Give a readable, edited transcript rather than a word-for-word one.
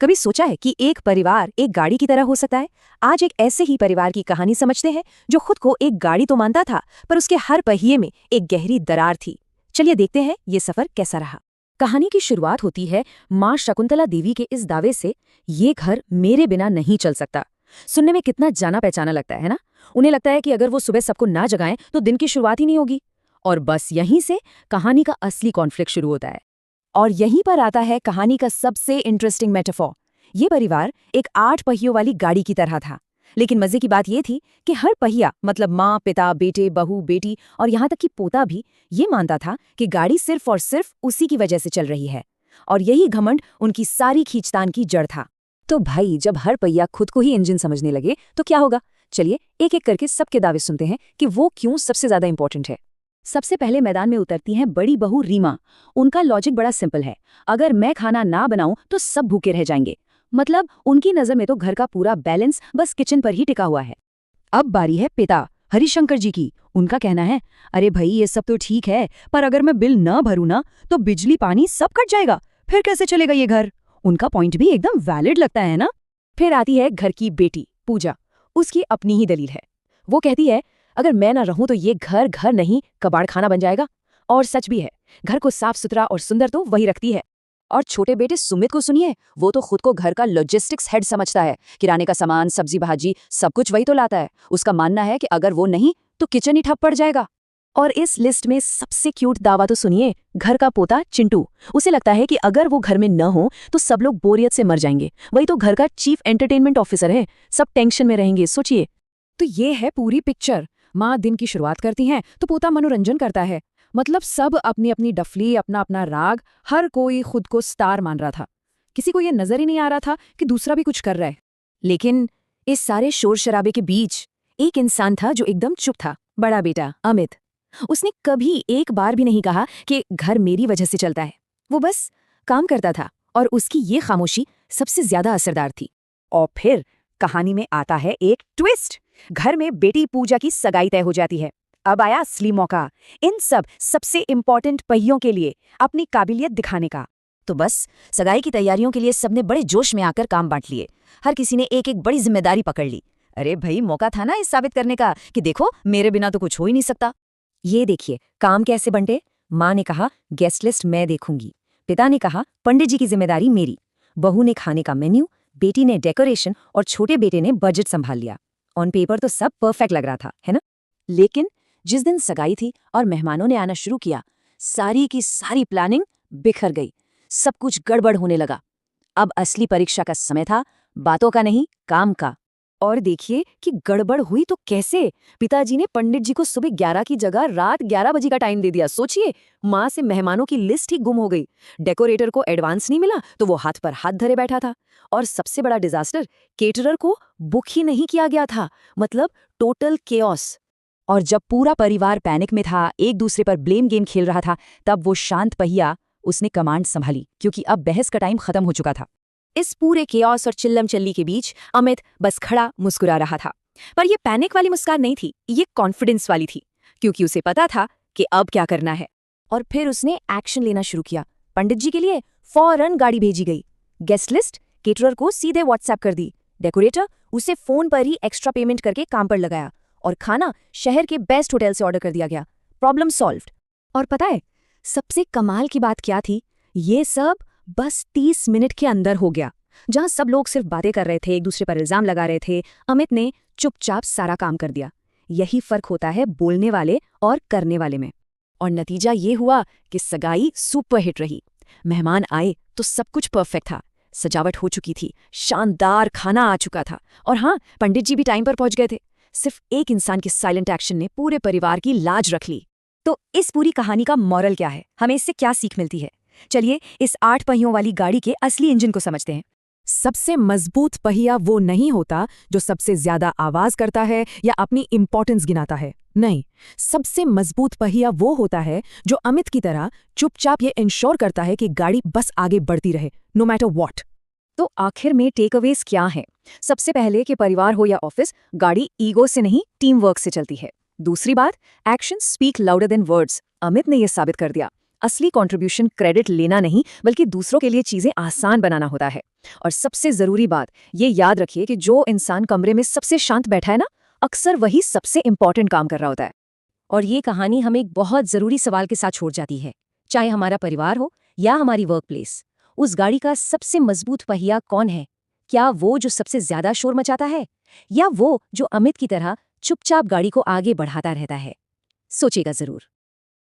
कभी सोचा है कि एक परिवार एक गाड़ी की तरह हो सकता है? आज एक ऐसे ही परिवार की कहानी समझते हैं जो खुद को एक गाड़ी तो मानता था, पर उसके हर पहिए में एक गहरी दरार थी। चलिए देखते हैं ये सफर कैसा रहा। कहानी की शुरुआत होती है माँ शकुंतला देवी के इस दावे से, ये घर मेरे बिना नहीं चल सकता। सुनने में कितना जाना पहचाना लगता है ना। उन्हें लगता है कि अगर वो सुबह सबको ना जगाएं तो दिन की शुरुआत ही नहीं होगी। और बस यहीं से कहानी का असली कॉन्फ्लिक्ट शुरू होता है। और यहीं पर आता है कहानी का सबसे इंटरेस्टिंग मेटाफोर। ये परिवार एक 8 पहियों वाली गाड़ी की तरह था, लेकिन मजे की बात ये थी कि हर पहिया मतलब माँ, पिता, बेटे, बहू, बेटी और यहाँ तक कि पोता भी ये मानता था कि गाड़ी सिर्फ और सिर्फ उसी की वजह से चल रही है। और यही घमंड उनकी सारी खींचतान की जड़ था। तो भाई, जब हर पहिया खुद को ही इंजन समझने लगे तो क्या होगा? चलिए एक एक करके सबके दावे सुनते हैं कि वो क्यों सबसे ज्यादा इंपॉर्टेंट है। सबसे पहले मैदान में उतरती हैं बड़ी बहू रीमा। उनका लॉजिक बड़ा सिंपल है, अगर मैं खाना ना बनाऊं तो सब भूखे रह जाएंगे। मतलब उनकी नजर में तो घर का पूरा बैलेंस बस किचन पर ही टिका हुआ है। अब बारी है पिता हरिशंकर जी की। उनका कहना है, अरे भाई ये सब तो ठीक है, पर अगर मैं बिल न भरूं ना तो बिजली पानी सब कट जाएगा, फिर कैसे चलेगा ये घर। उनका पॉइंट भी एकदम वैलिड लगता है ना। फिर आती है घर की बेटी पूजा। उसकी अपनी ही दलील है। वो कहती है, अगर मैं ना रहूं तो ये घर घर नहीं कबाड़ खाना बन जाएगा। और सच भी है, घर को साफ सुथरा और सुंदर तो वही रखती है। और छोटे बेटे सुमित को सुनिए, वो तो खुद को घर का लॉजिस्टिक्स हेड समझता है। किराने का सामान, सब्जी भाजी सब कुछ वही तो लाता है। उसका मानना है कि अगर वो नहीं तो किचन ही ठप पड़ जाएगा। और इस लिस्ट में सबसे क्यूट दावा तो सुनिए, घर का पोता चिंटू। उसे लगता है कि अगर वो घर में न हो तो सब लोग बोरियत से मर जाएंगे। वही तो घर का चीफ एंटरटेनमेंट ऑफिसर है, सब टेंशन में रहेंगे, सोचिए। तो ये है पूरी पिक्चर। माँ दिन की शुरुआत करती हैं तो पोता मनोरंजन करता है। मतलब सब अपनी अपनी डफली, अपना अपना राग, हर कोई खुद को स्टार मान रहा था। किसी को ये नजर ही नहीं आ रहा था कि दूसरा भी कुछ कर रहा है। लेकिन इस सारे शोर शराबे के बीच एक इंसान था जो एकदम चुप था, बड़ा बेटा अमित। उसने कभी एक बार भी नहीं कहा कि घर मेरी वजह से चलता है। वो बस काम करता था और उसकी ये खामोशी सबसे ज्यादा असरदार थी। और फिर कहानी में आता है एक ट्विस्ट। घर में बेटी पूजा की सगाई तय हो जाती है। अब आया असली मौका इन सबसे इम्पोर्टेंट पहियों के लिए अपनी काबिलियत दिखाने का। तो बस सगाई की तैयारियों के लिए सबने बड़े जोश में आकर काम बांट लिए। हर किसी ने एक एक बड़ी जिम्मेदारी पकड़ ली। अरे भाई, मौका था ना इस साबित करने का कि देखो मेरे बिना तो कुछ हो ही नहीं सकता। ये देखिए काम कैसे बंटे। माँ ने कहा गेस्ट लिस्ट मैं देखूंगी, पिता ने कहा पंडित जी की जिम्मेदारी मेरी, बहू ने खाने का मेन्यू, बेटी ने डेकोरेशन और छोटे बेटे ने बजट संभाल लिया। ऑन पेपर तो सब परफेक्ट लग रहा था, है ना? लेकिन जिस दिन सगाई थी और मेहमानों ने आना शुरू किया, सारी की सारी प्लानिंग बिखर गई। सब कुछ गड़बड़ होने लगा। अब असली परीक्षा का समय था, बातों का नहीं काम का। और देखिए कि गड़बड़ हुई तो कैसे। पिताजी ने पंडित जी को सुबह 11 की जगह रात 11 बजे का टाइम दे दिया। सोचिए, माँ से मेहमानों की लिस्ट ही गुम हो गई। डेकोरेटर को एडवांस नहीं मिला तो वो हाथ पर हाथ धरे बैठा था। और सबसे बड़ा डिजास्टर, केटरर को बुक ही नहीं किया गया था। मतलब टोटल केओस। और जब पूरा परिवार पैनिक में था, एक दूसरे पर ब्लेम गेम खेल रहा था, तब वो शांत पहिया उसने कमांड संभाली, क्योंकि अब बहस का टाइम खत्म हो चुका था। इस पूरे केओस और चिल्लम चल्ली के बीच अमित बस खड़ा मुस्कुरा रहा था। पर ये पैनिक वाली मुस्कान नहीं थी, ये कॉन्फिडेंस वाली थी, क्योंकि उसे पता था कि अब क्या करना है। और फिर उसने एक्शन लेना शुरू किया। पंडित जी के लिए फौरन गाड़ी भेजी गई। गेस्ट लिस्ट केटरर को सीधे व्हाट्सएप कर दी। डेकोरेटर उसे फोन पर ही एक्स्ट्रा पेमेंट करके काम पर लगाया। और खाना शहर के बेस्ट होटल से ऑर्डर कर दिया गया। Problem solved. और पता है सबसे कमाल की बात क्या थी? ये सब बस 30 मिनट के अंदर हो गया। जहां सब लोग सिर्फ बातें कर रहे थे, एक दूसरे पर इल्जाम लगा रहे थे, अमित ने चुपचाप सारा काम कर दिया। यही फर्क होता है बोलने वाले और करने वाले में। और नतीजा ये हुआ कि सगाई सुपरहिट रही। मेहमान आए तो सब कुछ परफेक्ट था। सजावट हो चुकी थी, शानदार खाना आ चुका था, और हाँ, पंडित जी भी टाइम पर पहुंच गए थे। सिर्फ एक इंसान के साइलेंट एक्शन ने पूरे परिवार की लाज रख ली। तो इस पूरी कहानी का मॉरल क्या है? हमें इससे क्या सीख मिलती है? चलिए इस 8 पहियों वाली गाड़ी के असली इंजन को समझते हैं। सबसे मजबूत पहिया वो नहीं होता जो सबसे ज्यादा आवाज करता है या अपनी इंपॉर्टेंस गिनाता है। नहीं, सबसे मजबूत पहिया वो होता है जो अमित की तरह चुपचाप ये इंश्योर करता है कि गाड़ी बस आगे बढ़ती रहे, नो मैटर व्हाट। तो आखिर में टेकअवेज क्या है? सबसे पहले कि परिवार हो या ऑफिस, गाड़ी ईगो से नहीं टीम वर्क से चलती है। दूसरी बात, action speak louder than words. Amit ने यह साबित कर दिया। असली कंट्रीब्यूशन क्रेडिट लेना नहीं बल्कि दूसरों के लिए चीजें आसान बनाना होता है। और सबसे जरूरी बात ये याद रखिए कि जो इंसान कमरे में सबसे शांत बैठा है ना, अक्सर वही सबसे इंपॉर्टेंट काम कर रहा होता है। और ये कहानी हमें एक बहुत जरूरी सवाल के साथ छोड़ जाती है। चाहे हमारा परिवार हो या हमारी वर्क प्लेस, उस गाड़ी का सबसे मजबूत पहिया कौन है? क्या वो जो सबसे ज्यादा शोर मचाता है, या वो जो अमित की तरह चुपचाप गाड़ी को आगे बढ़ाता रहता है? सोचिएगा जरूर।